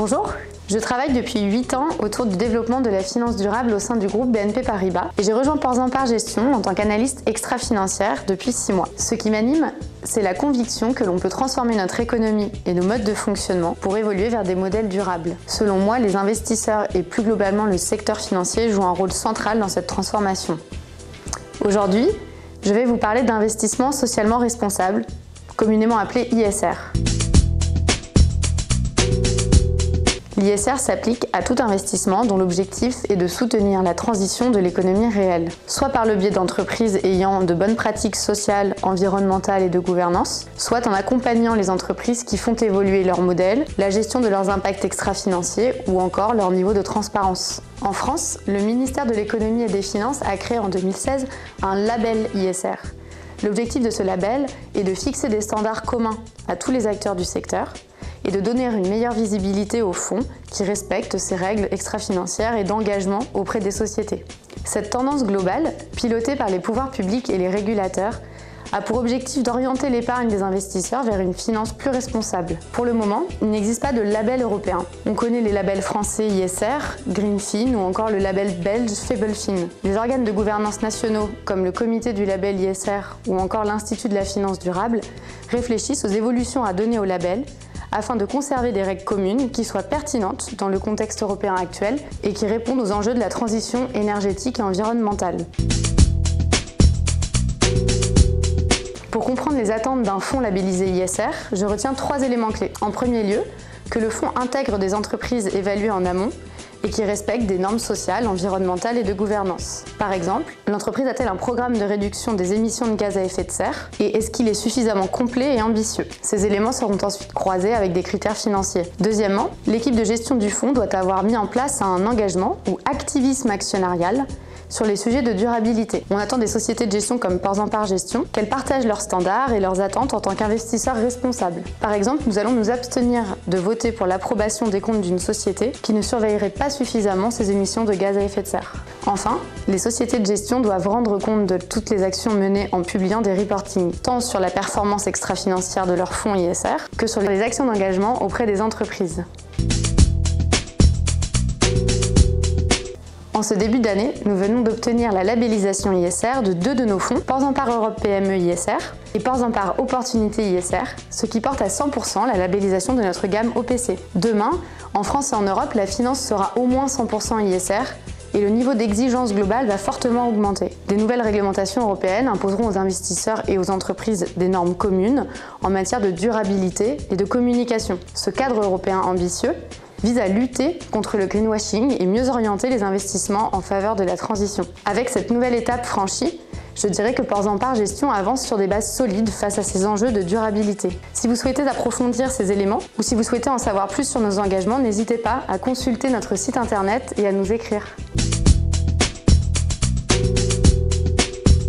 Bonjour, je travaille depuis 8 ans autour du développement de la finance durable au sein du groupe BNP Paribas et j'ai rejoint Portzamparc Gestion en tant qu'analyste extra-financière depuis 6 mois. Ce qui m'anime, c'est la conviction que l'on peut transformer notre économie et nos modes de fonctionnement pour évoluer vers des modèles durables. Selon moi, les investisseurs et plus globalement le secteur financier jouent un rôle central dans cette transformation. Aujourd'hui, je vais vous parler d'investissement socialement responsable, communément appelé ISR. L'ISR s'applique à tout investissement dont l'objectif est de soutenir la transition de l'économie réelle, soit par le biais d'entreprises ayant de bonnes pratiques sociales, environnementales et de gouvernance, soit en accompagnant les entreprises qui font évoluer leur modèle, la gestion de leurs impacts extra-financiers ou encore leur niveau de transparence. En France, le ministère de l'Économie et des Finances a créé en 2016 un label ISR. L'objectif de ce label est de fixer des standards communs à tous les acteurs du secteur et de donner une meilleure visibilité aux fonds qui respectent ces règles extra-financières et d'engagement auprès des sociétés. Cette tendance globale, pilotée par les pouvoirs publics et les régulateurs, a pour objectif d'orienter l'épargne des investisseurs vers une finance plus responsable. Pour le moment, il n'existe pas de label européen. On connaît les labels français ISR, Greenfin ou encore le label belge Faiblefin. Les organes de gouvernance nationaux, comme le comité du label ISR ou encore l'Institut de la finance durable, réfléchissent aux évolutions à donner au label afin de conserver des règles communes qui soient pertinentes dans le contexte européen actuel et qui répondent aux enjeux de la transition énergétique et environnementale. Pour comprendre les attentes d'un fonds labellisé ISR, je retiens 3 éléments clés. En premier lieu, que le fonds intègre des entreprises évaluées en amont et qui respectent des normes sociales, environnementales et de gouvernance. Par exemple, l'entreprise a-t-elle un programme de réduction des émissions de gaz à effet de serre et est-ce qu'il est suffisamment complet et ambitieux? Ces éléments seront ensuite croisés avec des critères financiers. Deuxièmement, l'équipe de gestion du fonds doit avoir mis en place un engagement ou activisme actionnarial sur les sujets de durabilité. On attend des sociétés de gestion comme Portzamparc Gestion qu'elles partagent leurs standards et leurs attentes en tant qu'investisseurs responsables. Par exemple, nous allons nous abstenir de voter pour l'approbation des comptes d'une société qui ne surveillerait pas suffisamment ses émissions de gaz à effet de serre. Enfin, les sociétés de gestion doivent rendre compte de toutes les actions menées en publiant des reportings, tant sur la performance extra-financière de leurs fonds ISR que sur les actions d'engagement auprès des entreprises. En ce début d'année, nous venons d'obtenir la labellisation ISR de 2 de nos fonds, Portzamparc Europe PME ISR et Portzamparc Opportunité ISR, ce qui porte à 100% la labellisation de notre gamme OPC. Demain, en France et en Europe, la finance sera au moins 100% ISR et le niveau d'exigence globale va fortement augmenter. Des nouvelles réglementations européennes imposeront aux investisseurs et aux entreprises des normes communes en matière de durabilité et de communication. Ce cadre européen ambitieux vise à lutter contre le greenwashing et mieux orienter les investissements en faveur de la transition. Avec cette nouvelle étape franchie, je dirais que Portzamparc Gestion avance sur des bases solides face à ces enjeux de durabilité. Si vous souhaitez approfondir ces éléments ou si vous souhaitez en savoir plus sur nos engagements, n'hésitez pas à consulter notre site internet et à nous écrire.